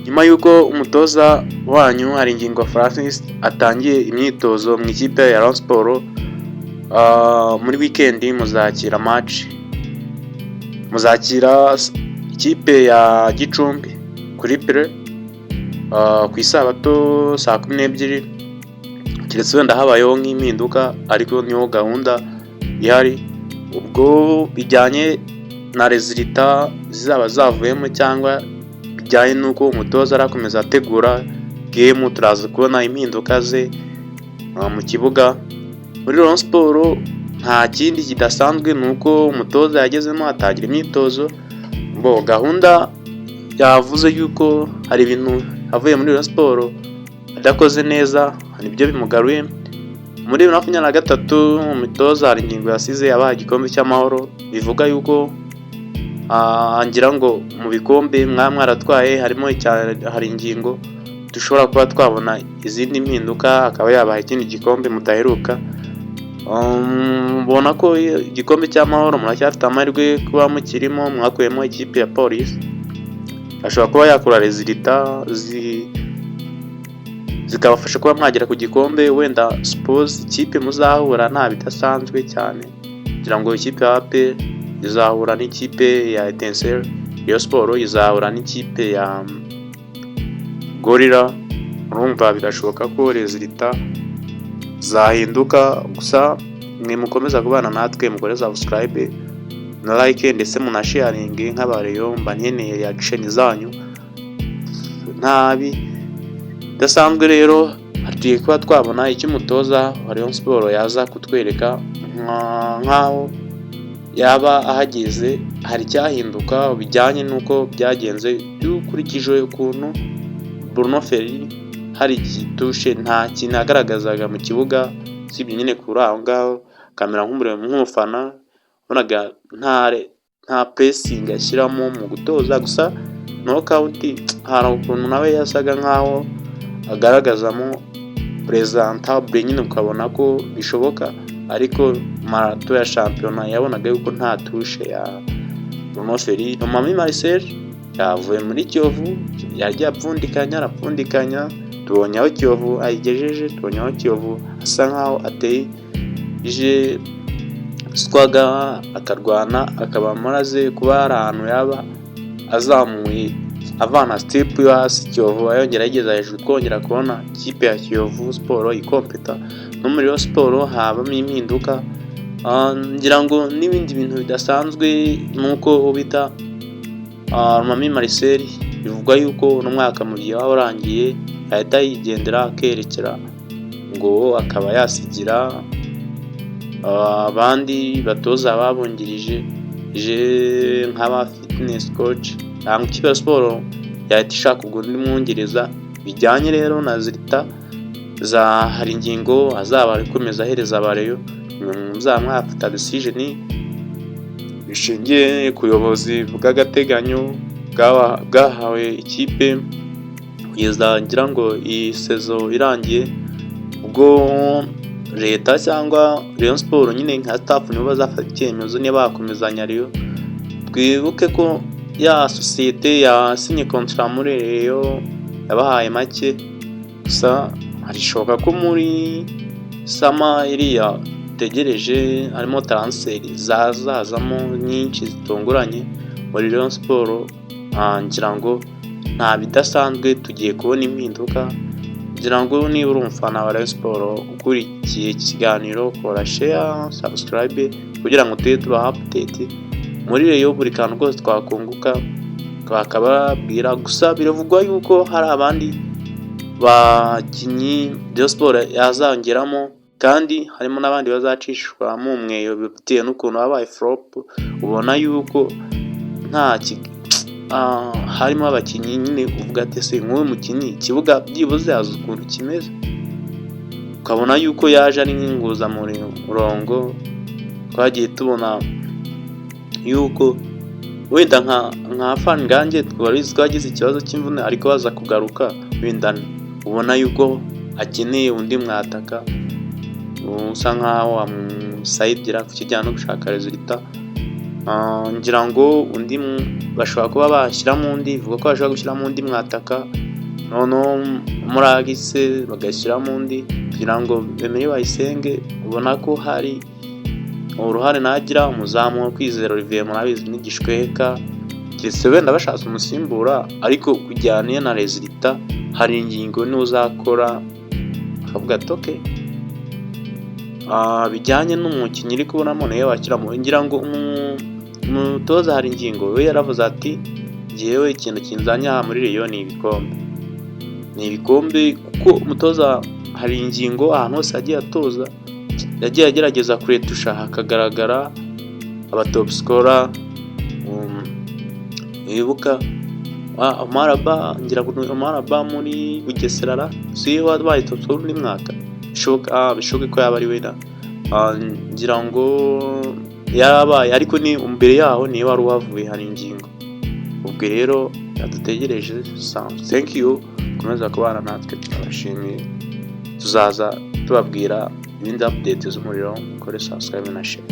nyuma y'uko umutoza wanyu Haringingo Francis atangiye imyitozo mu ikipe ya Rayon Sports, muri weekend muzakira ikipe ya Gicumbi kuri Pele ku isabato saa 12, keretse wenda habayeho nk'impinduka, ariko niho gahunda ihari. Ubwo bijyanye na resultat zizaba zavuyemo cyangwa bijyanye n'uko umutoza arakomeza ategura game, turaza kubona impinduka ze mu kibuga. Muri Rayon Sports nta kindi kidasanzwe, nuko umutoza yagezemo atangira imyitozo. Gahunda yavuze yuko hari ibintu avuye muri Rayon Sports adakoze neza, nibyo bimugaruye. Muri 2023 umutoza Haringingo yasize yabaha igikombe cy'amahoro, bivuga yuko ngira ngo mu bikombe mwaratwaye harimo Haringingo, dushobora kuba twabona izindi mpinduka, akaba yabaha ikindi gikombe mudaheruka. Mbona ko igikombe cy'amahoro muracyafite amahirwe kuba mukirimo, mwakuyemo ikipe ya Police, ashobora kuba yakora resultat zikabafasha kuba mwagera ku gikombe. Wenda suppose ikipe muzahura nta bidasanzwe cyane, kugira ngo ikipe ya AP izahura n'ikipe ya Etincelle, Rayon Sports izahura n'ikipe ya Gorilla. Urumva birashoboka ko resultat zahinduka. Gusa mwe mukomeza kubana natwe, mukore subscribe na like ndetse munasharing nk'abareyo, mba nkeneye reaction zanyu. Ntabi dasanzwe rero hatuye kuba twabona icyo umutoza wa Rayon Sports yaza kutwereka, nkaho yaba ahageze hari cyahinduka bijyanye nuko byagenze. Dukurikije ukuntu Bruno Ferri hari igitushe nta kintu agaragazaga mu kibuga, sibyo nyine kuri aho ngaho kamera nk'umufana bonaga nta pressing ashyiramo mu gutoza. Gusa no count hari ukuntu nawe yasaga nkaho agaragazamo presentable nyine, ukabona ko bishoboka, ariko marato ya shampiyona yabonaga yuko nta tushe ya Bruno Ferri. Mami Marcel yavuye muri Kiyovu, yagiye arapfundikanya, tubonye aho Kiyovu ayigejeje, tubonye aho Kiyovu asa nkaho ateye ije swaga, akarwana, akaba amaraze kuba hari ahantu yaba azamuye avana step yo hasi, Kiyovu ayongera yigeza hejuru, twongera kubona ikipe ya Kiyovu Sports ikompeta. No muri Rayon Sports habamo impinduka, ngira ngo n'ibindi bintu bidasanzwe, nuko ubita Mami Marcel bivugwa yuko n'umwaka mu gihe warangiye ahita yigendera akerekera ngo akaba yasigira abandi batoza babungirije nk'aba fitness coach, cyangwa ikipe ya Sports yahita ishaka ubwo undi mwongereza. Bijyanye rero na resultat za Haringingo azaba akomeza ahereza abareyo, muzamwafata decision bishingiye ku buyobozi bw'agateganyo bwahawe ikipe kugeza ngira ngo iyi season irangiye. Ubwo leta cyangwa Rayon Sports nyine nka staff nibo bazafata icyemezo niba bakomezanya Rayon. Twibuke ko ya societe yasinye contrat muri Rayon yabahaye make, gusa harishoboka ko muri sama iriya tegereje harimo transfer zazamo nyinshi zitunguranye muri Rayon Sports. Ngira ngo nta bidasanzwe tugiye kubona impinduka. Ngira ngo niba uri umufana wa Rayon Sports ukurikiye ikiganiro, kora share, subscribe kugira ngo tujye tuba update muri Rayon, buri kantu kose twakunguka twakababwira. Gusa biravugwa yuko hari abandi bakinyi Rayon Sports yazangeramo, kandi harimo n'abandi bazacishwa mu mweyo bitewe n'ukuntu habaye flop. Ubona yuko harimo abakinyi nyine uvuga ati se nk'uwo mukinyi ikibuga byibuze yazi ukuntu kimeze, ukabona yuko yaje ari nk'inguza muri murongo. Twagiye tubona yuko wenda nka fan gange twagize ikibazo cy'imvune, ariko baza kugaruka wenda ubona yuko akeneye undi mwataka usa nkaho amusayidira ku kijyanye no gushaka resultat. ngira ngo undi bashobora kuba bashyiramo undi, bivuga ko bashobora gushyiramo undi mwataka, noneho muri agise bagashyiramo undi kugira ngo Emery Bayisenge ubona ko hari uruhare nagira. Umuzamu wo Kwizera Olivier murabizi n'igishweka, keretse wenda bashatse umusimbura, ariko kujyaniye na resultat hari ingingo n'uzakora akavuga ati okay, bijyanye n'umukinnyi uri kubonamo nawe wakiramo. Ngira ngo umutoza hari ingingo we yaravuze ati njyewe ikintu kinzanye aha muri Rayon ni ibikombe, kuko umutoza hari ingingo ahantu hose yagiye atoza yagiye agerageza kuretusha hakagaragara aba top scorer. Wibuka Amaraba, ngira ngo Amaraba muri Bugesera si wabaye top scorer undi mwaka, bishoboke ko yaba ari we da, ngira ngo yarabaye, ariko ni imbere yaho niyo wari uhavuye hari ingingo. Ubwo rero yadutegereje. Thank you, komeza kubana natwe, turabashimiye. Tuzaza tubabwira ibindi update z'umuriro, kore subscribe na share.